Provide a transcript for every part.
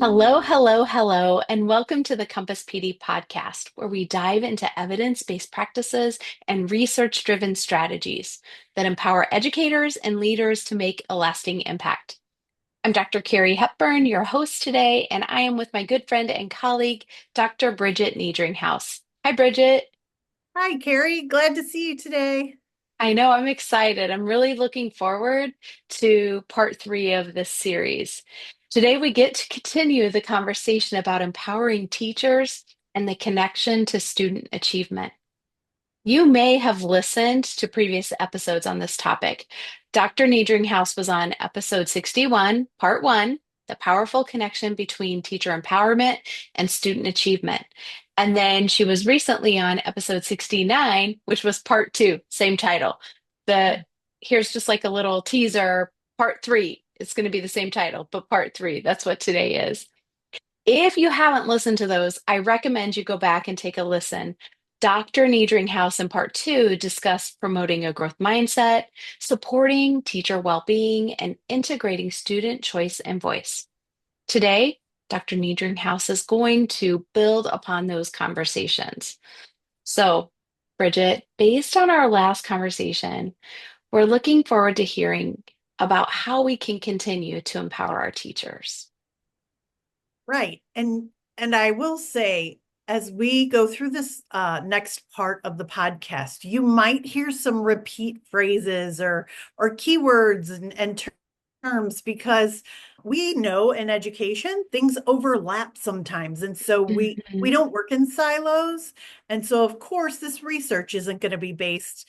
Hello, hello, hello, and welcome to the Compass PD podcast, where we dive into evidence-based practices and research-driven strategies that empower educators and leaders to make a lasting impact. I'm Dr. Carrie Hepburn, your host today, and I am with my good friend and colleague, Dr. Bridgett Niedringhaus. Hi, Bridget. Hi, Carrie. Glad to see you today. I know I'm excited. I'm really looking forward to part three of this series. Today, we get to continue the conversation about empowering teachers and the connection to student achievement. You may have listened to previous episodes on this topic. Dr. Niedringhaus was on episode 61, part one, the powerful connection between teacher empowerment and student achievement. And then she was recently on episode 69, which was part two, same title. The Here's just like a little teaser, part three. It's going to be the same title, but part three, that's what today is. If you haven't listened to those, I recommend you go back and take a listen. Dr. Niedringhaus in part two discussed promoting a growth mindset, supporting teacher well-being, and integrating student choice and voice. Today, Dr. Niedringhaus is going to build upon those conversations. So, Bridget, based on our last conversation, we're looking forward to hearing about how we can continue to empower our teachers. Right. And I will say, as we go through this next part of the podcast, you might hear some repeat phrases or keywords and terms because we know in education things overlap sometimes. And so we Mhm. don't work in silos. And so of course this research isn't going to be based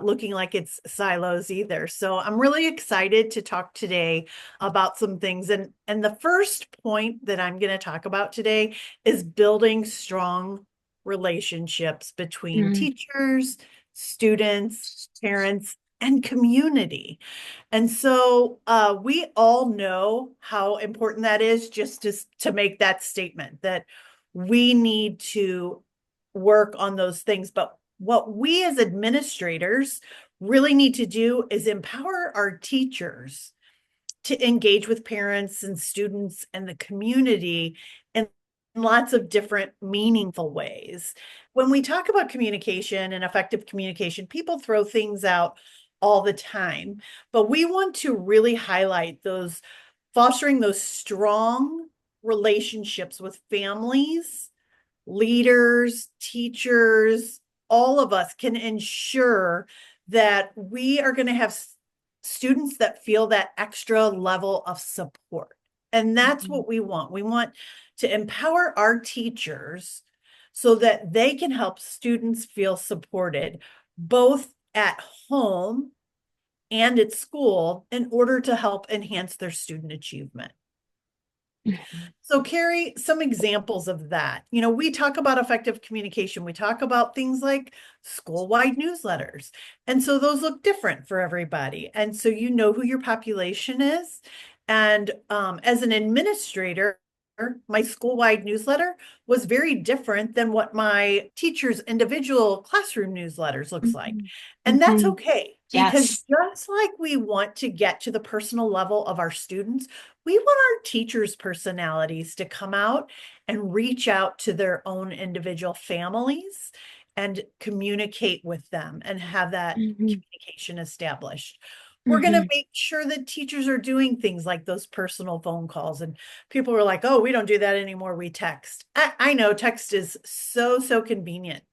looking like it's silos either. So I'm really excited to talk today about some things. And the first point that I'm going to talk about today is building strong relationships between Mm. teachers, students, parents, and community. And so we all know how important that is, just to make that statement that we need to work on those things. But what we as administrators really need to do is empower our teachers to engage with parents and students and the community in lots of different meaningful ways. When we talk about communication and effective communication, people throw things out all the time, but we want to really highlight those, fostering those strong relationships with families, leaders, teachers. All of us can ensure that we are going to have students that feel that extra level of support. And that's Mhm. what we want. We want to empower our teachers so that they can help students feel supported both at home and at school in order to help enhance their student achievement. Mhm. So, Carrie, some examples of that. You know, we talk about effective communication. We talk about things like school-wide newsletters. And so those look different for everybody. And so you know who your population is. And as an administrator, my school-wide newsletter was very different than what my teacher's individual classroom newsletters looks like. Mhm. And that's Mhm. okay, because Yes. just like we want to get to the personal level of our students, we want our teachers' personalities to come out and reach out to their own individual families and communicate with them and have that Mhm. communication established. We're going to Mhm. make sure that teachers are doing things like those personal phone calls. And people are like, oh, we don't do that anymore. We text. I know text is so convenient.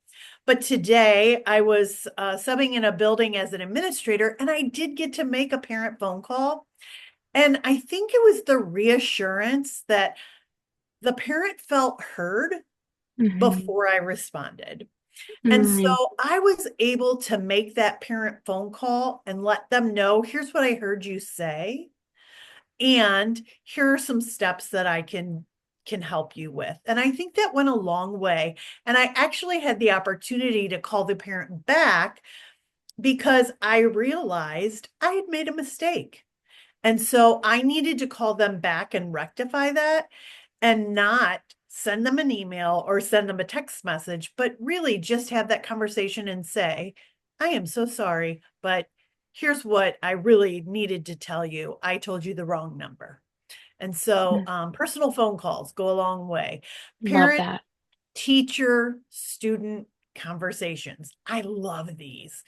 But today I was subbing in a building as an administrator, and I did get to make a parent phone call. And I think it was the reassurance that the parent felt heard Mhm. before I responded. And Mhm. so I was able to make that parent phone call and let them know, here's what I heard you say. And here are some steps that I can help you with. And I think that went a long way. And I actually had the opportunity to call the parent back because I realized I had made a mistake. And so I needed to call them back and rectify that and not send them an email or send them a text message, but really just have that conversation and say, I am so sorry, but here's what I really needed to tell you. I told you the wrong number. And so Mm, personal phone calls go a long way. love Parent, that. teacher, student conversations. I love these.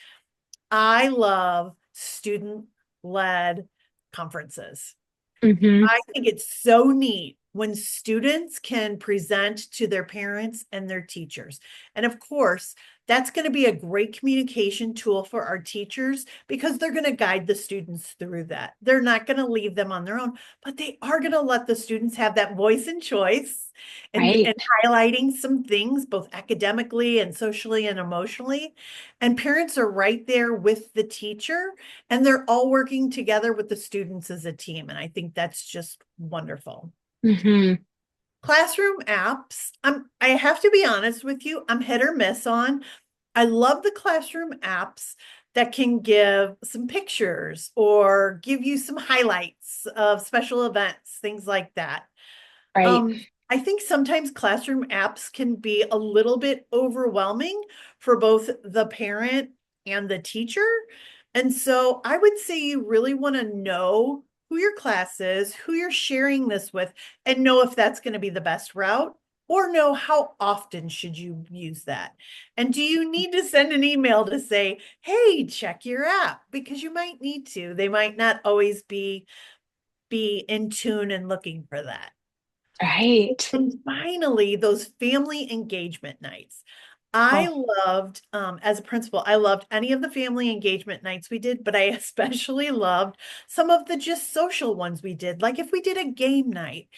I love student led conferences. Hmm. I think it's so neat when students can present to their parents and their teachers. And of course, that's going to be a great communication tool for our teachers because they're going to guide the students through that. They're not going to leave them on their own, but they are going to let the students have that voice and choice and Right. highlighting some things both academically and socially and emotionally. And parents are right there with the teacher and they're all working together with the students as a team. And I think that's just wonderful. Hmm. Classroom apps, I have to be honest with you, I'm hit or miss on. I love the classroom apps that can give some pictures or give you some highlights of special events, things like that. Right. I think sometimes classroom apps can be a little bit overwhelming for both the parent and the teacher. And so I would say you really want to know who your class is, who you're sharing this with, and know if that's going to be the best route or know how often should you use that. And do you need to send an email to say, hey, check your app? Because you might need to. They might not always be in tune and looking for that. Right. And finally, those family engagement nights. I Oh, loved, as a principal, I loved any of the family engagement nights we did, but I especially loved some of the just social ones we did. Like if we did a game night,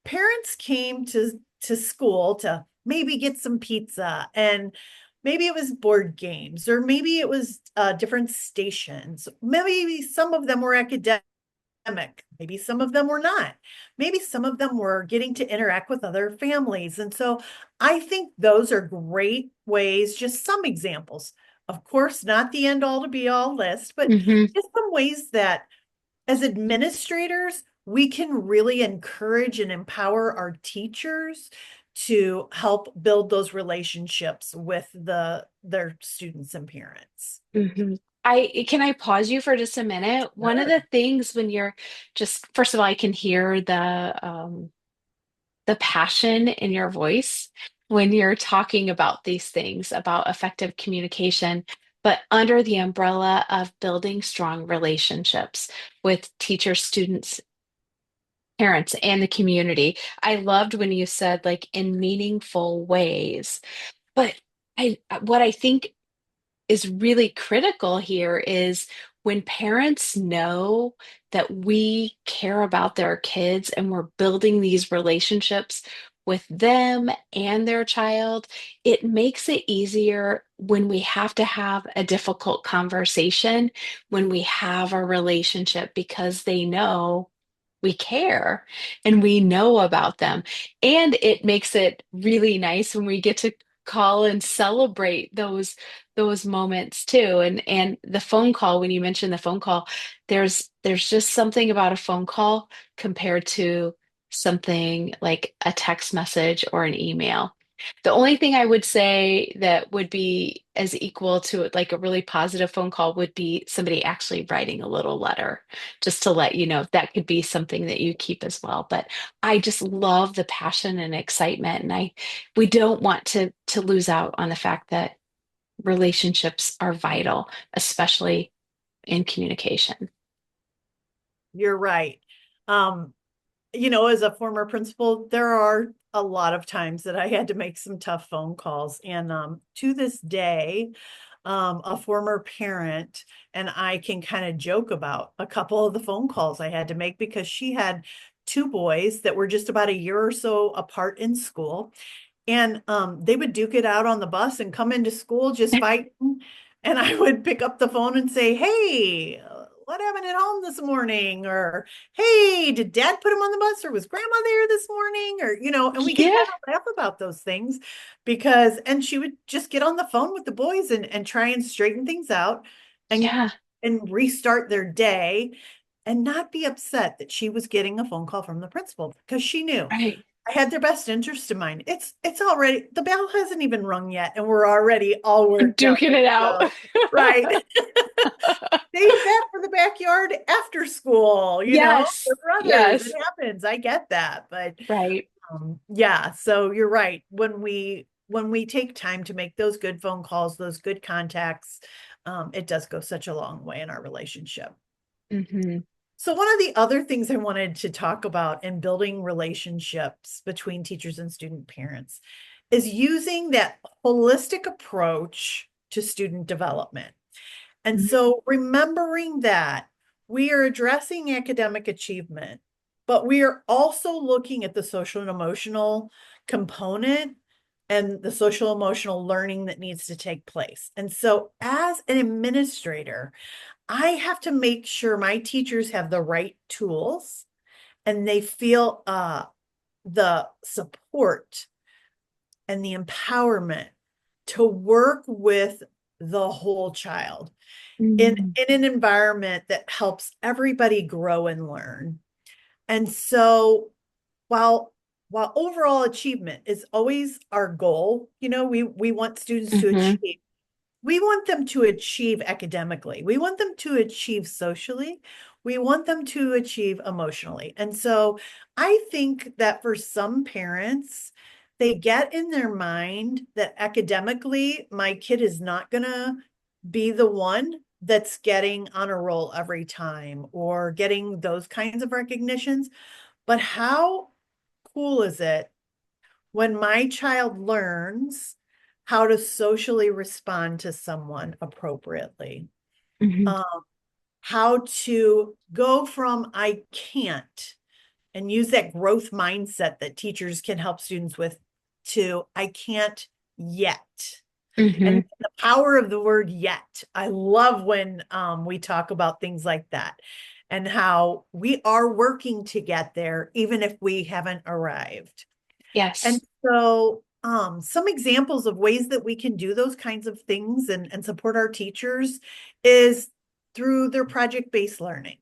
parents came to school to maybe get some pizza and maybe it was board games or maybe it was different stations. Maybe some of them were academic. Maybe some of them were not. Maybe some of them were getting to interact with other families. And so I think those are great ways, just some examples. Of course, not the end all to be all list, but hmm. just some ways that as administrators, we can really encourage and empower our teachers to help build those relationships with their students and parents. Hmm. Can I pause you for just a minute? One of Sure. the things when you're just, first of all, I can hear the passion in your voice when you're talking about these things, about effective communication, but under the umbrella of building strong relationships with teachers, students, parents, and the community. I loved when you said like in meaningful ways. But what I think is really critical here is when parents know that we care about their kids and we're building these relationships with them and their child, it makes it easier when we have to have a difficult conversation, when we have a relationship, because they know we care and we know about them. And it makes it really nice when we get to call and celebrate those moments too. And the phone call, when you mentioned the phone call, there's just something about a phone call compared to something like a text message or an email. The only thing I would say that would be as equal to like a really positive phone call would be somebody actually writing a little letter, just to let you know that could be something that you keep as well. But I just love the passion and excitement, and I we don't want to lose out on the fact that relationships are vital, especially in communication. You're right. Um, as a former principal, there are a lot of times that I had to make some tough phone calls. And to this day, a former parent and I can kind of joke about a couple of the phone calls I had to make because she had two boys that were just about a year or so apart in school. And they would duke it out on the bus and come into school just fighting. And I would pick up the phone and say, hey, what happened at home this morning? Or, hey, did dad put him on the bus? Or was grandma there this morning? Or, and we could Yeah, kind of laugh about those things and she would just get on the phone with the boys and try and straighten things out and, yeah, and restart their day and not be upset that she was getting a phone call from the principal because she knew right. I had their best interest in mind. It's already, the bell hasn't even rung yet, and we're already all worked up. Duking it out. So, right. Save that for the backyard after school, Yes. your brothers. It Yes. happens. I get that. But Right. yeah, so you're right. When we take time to make those good phone calls, those good contacts, it does go such a long way in our relationship. Hmm. So one of the other things I wanted to talk about in building relationships between teachers and student parents is using that holistic approach to student development. And so remembering that we are addressing academic achievement, but we are also looking at the social and emotional component and the social emotional learning that needs to take place. And so as an administrator, I have to make sure my teachers have the right tools and they feel the support and the empowerment to work with the whole child Hmm. in an environment that helps everybody grow and learn. And so while while overall achievement is always our goal, we want students to Hmm. achieve. We want them to achieve academically. We want them to achieve socially. We want them to achieve emotionally. And so I think that for some parents, they get in their mind that academically, my kid is not going to be the one that's getting on a roll every time or getting those kinds of recognitions. But how cool is it when my child learns how to socially respond to someone appropriately, Hmm. um, how to go from I can't and use that growth mindset that teachers can help students with to I can't yet. Hmm. And the power of the word yet. I love when we talk about things like that and how we are working to get there, even if we haven't arrived. And Yes. so, some examples of ways that we can do those kinds of things and support our teachers is through their project-based learning.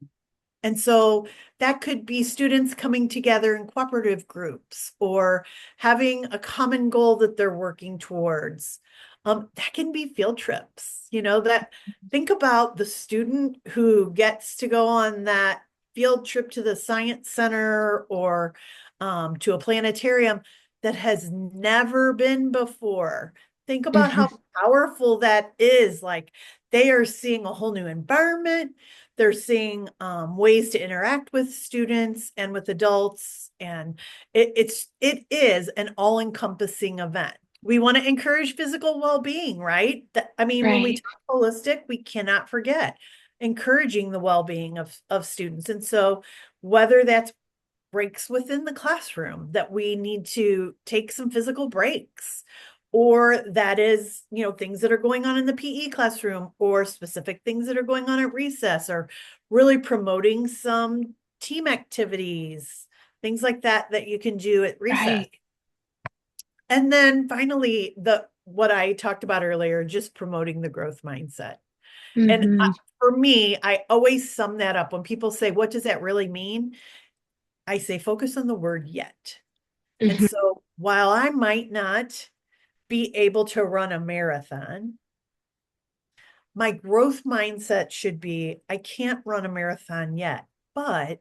And so that could be students coming together in cooperative groups or having a common goal that they're working towards. That can be field trips, that think about the student who gets to go on that field trip to the science center or to a planetarium that has never been before. Think about Hmm. how powerful that is. Like they are seeing a whole new environment. They're seeing ways to interact with students and with adults, and it is an all-encompassing event. We want to encourage physical well-being, right? I mean, when we Right. talk holistic, we cannot forget encouraging the well-being of students. And so whether that's breaks within the classroom that we need to take some physical breaks, or that is things that are going on in the PE classroom or specific things that are going on at recess, or really promoting some team activities, things like that that you can do at recess. Right. And then finally, the what I talked about earlier, just promoting the growth mindset. And Hmm. for me, I always sum that up when people say, what does that really mean? I say, focus on the word yet. And Hmm. so while I might not be able to run a marathon, my growth mindset should be I can't run a marathon yet, but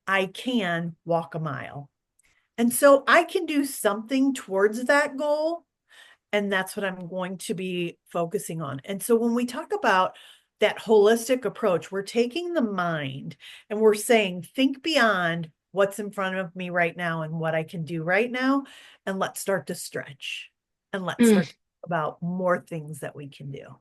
I can walk a mile. And so I can do something towards that goal. And that's what I'm going to be focusing on. And so when we talk about that holistic approach, we're taking the mind and we're saying, think beyond what's in front of me right now and what I can do right now. And let's start to stretch and let's start to think about more things that we can do.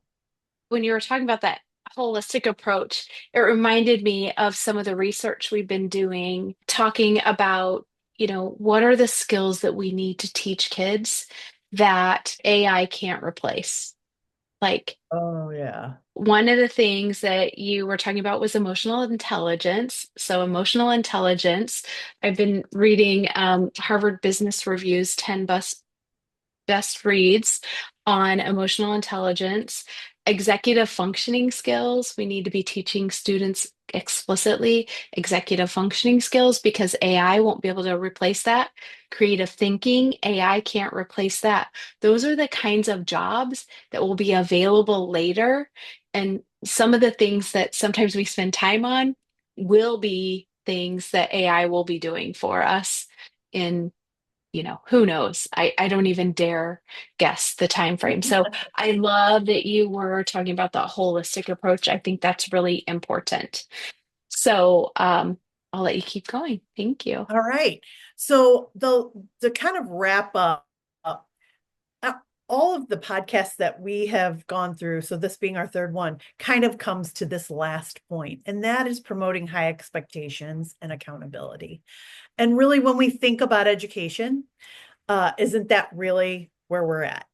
When you were talking about that holistic approach, it reminded me of some of the research we've been doing, talking about, what are the skills that we need to teach kids that AI can't replace? Like, Oh, yeah. one of the things that you were talking about was emotional intelligence. So, emotional intelligence, I've been reading Harvard Business Review's 10 best reads on emotional intelligence, executive functioning skills. We need to be teaching students explicitly executive functioning skills because AI won't be able to replace that. Creative thinking, AI can't replace that. Those are the kinds of jobs that will be available later. And some of the things that sometimes we spend time on will be things that AI will be doing for us in, who knows? I don't even dare guess the time frame. So I love that you were talking about the holistic approach. I think that's really important. So I'll let you keep going. Thank you. All right. So the kind of wrap up uh, all of the podcasts that we have gone through, so this being our third one, kind of comes to this last point, and that is promoting high expectations and accountability. And really, when we think about education, isn't that really where we're at?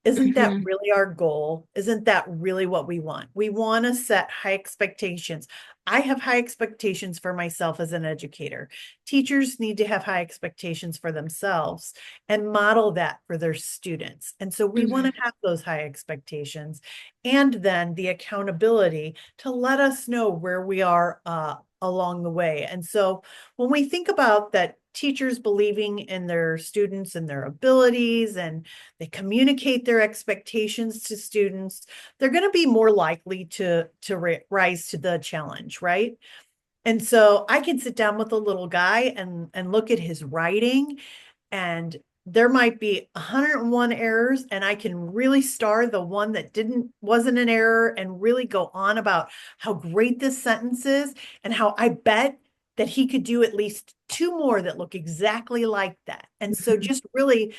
Isn't that Hmm. really our goal? Isn't that really what we want? We want to set high expectations. I have high expectations for myself as an educator. Teachers need to have high expectations for themselves and model that for their students. And so we want Hmm. to have those high expectations and then the accountability to let us know where we are along the way. And so when we think about that, teachers believing in their students and their abilities, and they communicate their expectations to students, they're going to be more likely to rise to the challenge, right? And so I can sit down with a little guy and look at his writing, and there might be 101 errors, and I can really star the one that wasn't an error and really go on about how great this sentence is and how I bet that he could do at least two more that look exactly like that. And so Hmm. just really,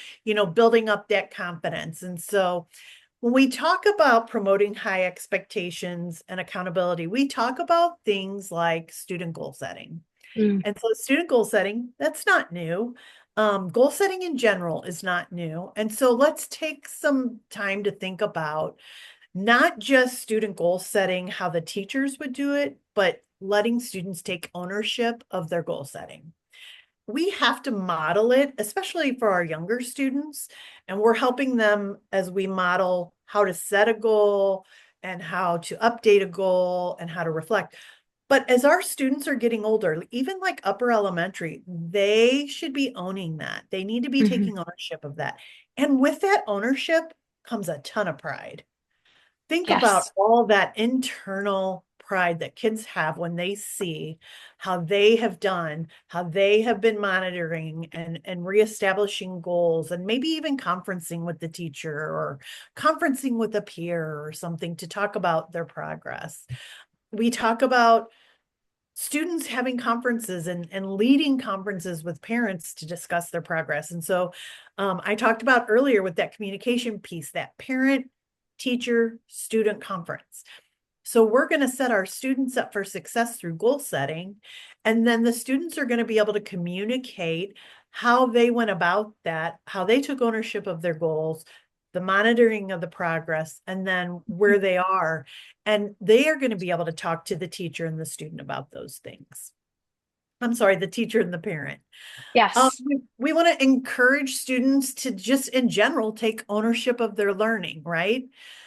building up that confidence. And so when we talk about promoting high expectations and accountability, we talk about things like student goal setting. Mm. And so student goal setting, that's not new. Goal setting in general is not new. And so let's take some time to think about not just student goal setting, how the teachers would do it, but letting students take ownership of their goal setting. We have to model it, especially for our younger students, and we're helping them as we model how to set a goal and how to update a goal and how to reflect. But as our students are getting older, even like upper elementary, they should be owning that. They need to be Hmm. taking ownership of that. And with that ownership comes a ton of pride. Think about Yes. all that internal pride that kids have when they see how they have done, how they have been monitoring and reestablishing goals, and maybe even conferencing with the teacher or conferencing with a peer or something to talk about their progress. We talk about students having conferences and leading conferences with parents to discuss their progress. And so I talked about earlier with that communication piece, that parent teacher student conference. So we're going to set our students up for success through goal setting. And then the students are going to be able to communicate how they went about that, how they took ownership of their goals, the monitoring of the progress, and then where they are. And they are going to be able to talk to the teacher and the student about those things. I'm sorry, the teacher and the parent. Yes. We want to encourage students to just in general take ownership of their learning, right?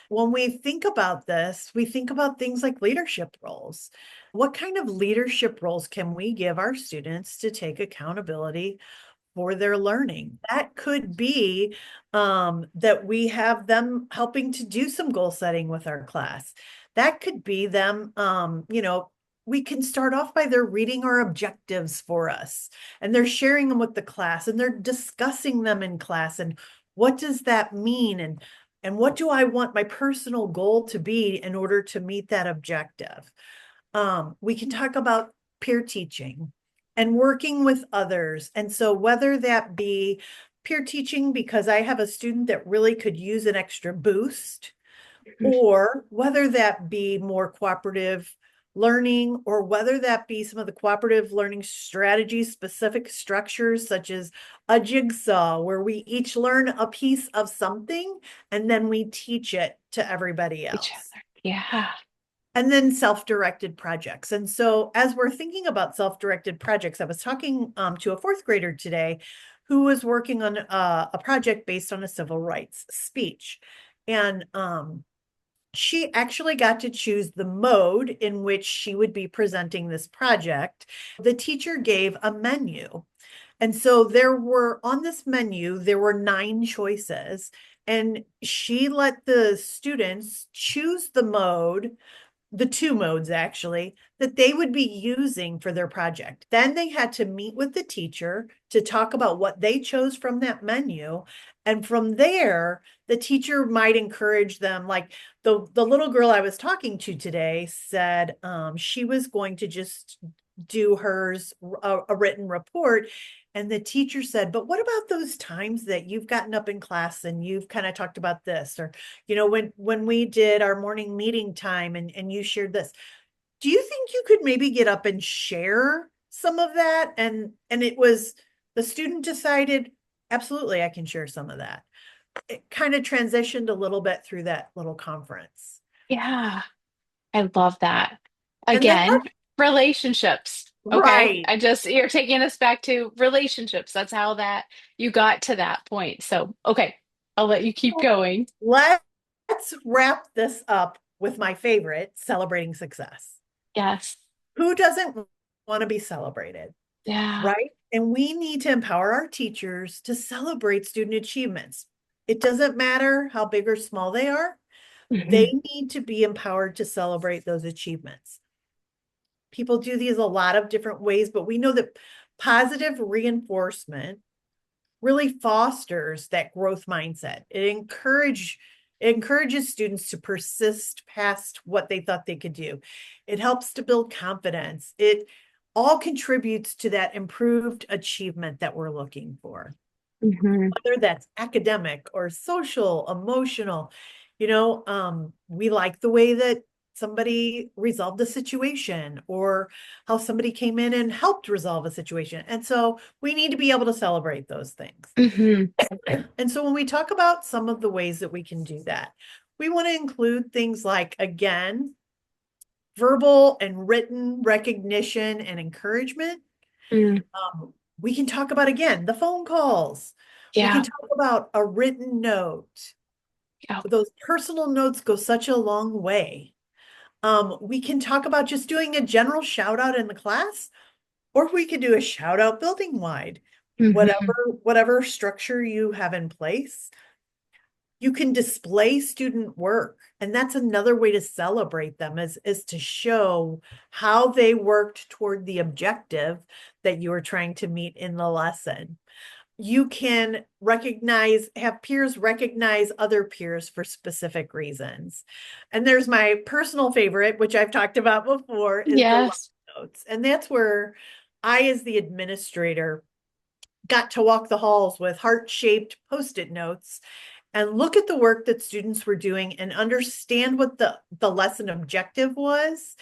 When we think about this, we think about things like leadership roles. What kind of leadership roles can we give our students to take accountability for their learning? That could be that we have them helping to do some goal setting with our class. That could be them, we can start off by their reading our objectives for us and they're sharing them with the class and they're discussing them in class and what does that mean and what do I want my personal goal to be in order to meet that objective. We can talk about peer teaching and working with others. And so whether that be peer teaching because I have a student that really could use an extra boost, or whether that be more cooperative learning, or whether that be some of the cooperative learning strategies, specific structures such as a jigsaw, where we each learn a piece of something and then we teach it to everybody Each else. other. Yeah. And then self-directed projects. And so as we're thinking about self-directed projects, I was talking to a fourth grader today who was working on a project based on a civil rights speech. And she actually got to choose the mode in which she would be presenting this project. The teacher gave a menu. And so there were on this menu, there were 9 choices. And she let the students choose the mode, the 2 modes actually, that they would be using for their project. Then they had to meet with the teacher to talk about what they chose from that menu. And from there, the teacher might encourage them. Like the little girl I was talking to today said she was going to just do hers, a written report. And the teacher said, but what about those times that you've gotten up in class and you've kind of talked about this? Or, when we did our morning meeting time and you shared this, do you think you could maybe get up and share some of that? And it was the student decided, absolutely, I can share some of that. It kind of transitioned a little bit through that little conference. Yeah, I love that. And then Again, relationships. Okay. right, You're taking us back to relationships. That's how that you got to that point. So, okay, I'll let you keep going. let's wrap this up with my favorite, celebrating success. Yes. Who doesn't want to be celebrated? Yeah. Right? And we need to empower our teachers to celebrate student achievements. It doesn't matter how big or small they are, Hmm. they need to be empowered to celebrate those achievements. People do these a lot of different ways, but we know that positive reinforcement really fosters that growth mindset. It encourages students to persist past what they thought they could do. It helps to build confidence. It all contributes to that improved achievement that we're looking for, Hmm. whether that's academic or social, emotional. We like the way that somebody resolved a situation or how somebody came in and helped resolve a situation. And so we need to be able to celebrate those things. Hmm. And so when we talk about some of the ways that we can do that, we want to include things like, again, verbal and written recognition and encouragement. Mm. We can talk about, again, the phone calls. We can Yeah. talk about a written note. Yeah. Those personal notes go such a long way. We can talk about just doing a general shout out in the class, or we could do a shout out building wide. Hmm. Whatever structure you have in place, you can display student work. And that's another way to celebrate them is to show how they worked toward the objective that you were trying to meet in the lesson. You can have peers recognize other peers for specific reasons. And there's my personal favorite, which I've talked about before, is the love Yes. notes. And that's where I, as the administrator, got to walk the halls with heart-shaped post-it notes and look at the work that students were doing and understand what the lesson objective was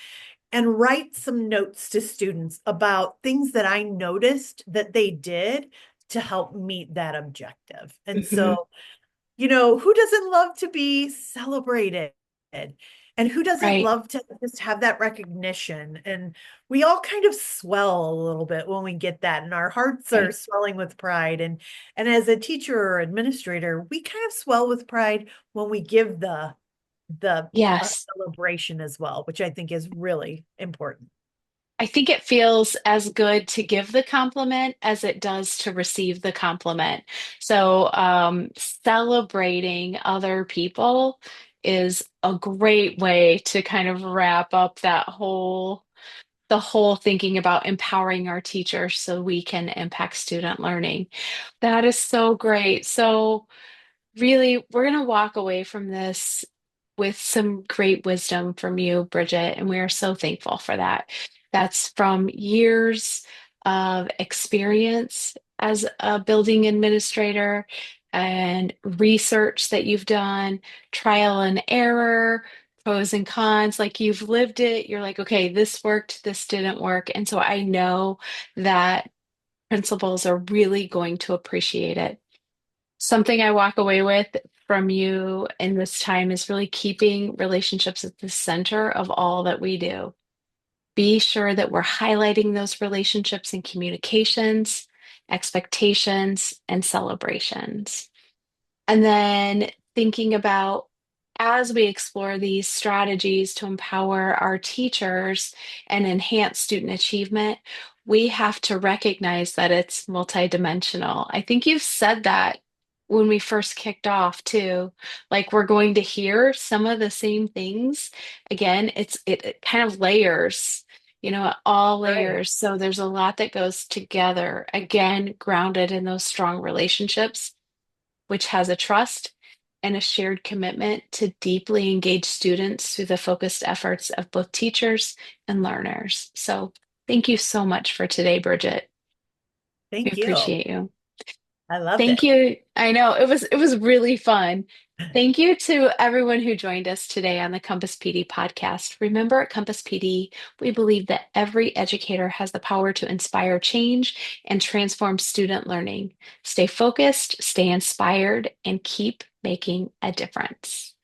and write some notes to students about things that I noticed that they did to help meet that objective. And Hmm. so, who doesn't love to be celebrated? And who doesn't Right. love to just have that recognition? And we all kind of swell a little bit when we get that, and our hearts are Right. swelling with pride. And as a teacher or administrator, we kind of swell with pride when we give the Yes. celebration as well, which I think is really important. I think it feels as good to give the compliment as it does to receive the compliment. So, celebrating other people is a great way to kind of wrap up the whole thinking about empowering our teachers so we can impact student learning. That is so great. So, really, we're going to walk away from this with some great wisdom from you, Bridgett, and we are so thankful for that. That's from years of experience as a building administrator and research that you've done, trial and error, pros and cons. Like you've lived it. You're like, okay, this worked, this didn't work. And so I know that principals are really going to appreciate it. Something I walk away with from you in this time is really keeping relationships at the center of all that we do. Be sure that we're highlighting those relationships in communications, expectations, and celebrations. And then thinking about as we explore these strategies to empower our teachers and enhance student achievement, we have to recognize that it's multidimensional. I think you've said that when we first kicked off too. Like we're going to hear some of the same things. Again, it kind of layers, all Right. layers. So there's a lot that goes together, again, grounded in those strong relationships, which has a trust and a shared commitment to deeply engage students through the focused efforts of both teachers and learners. So thank you so much for today, Bridgett. We Thank you. appreciate you. I loved Thank it. you. I know it was really fun. Thank you to everyone who joined us today on the Compass PD podcast. Remember, at Compass PD, we believe that every educator has the power to inspire change and transform student learning. Stay focused, stay inspired, and keep making a difference.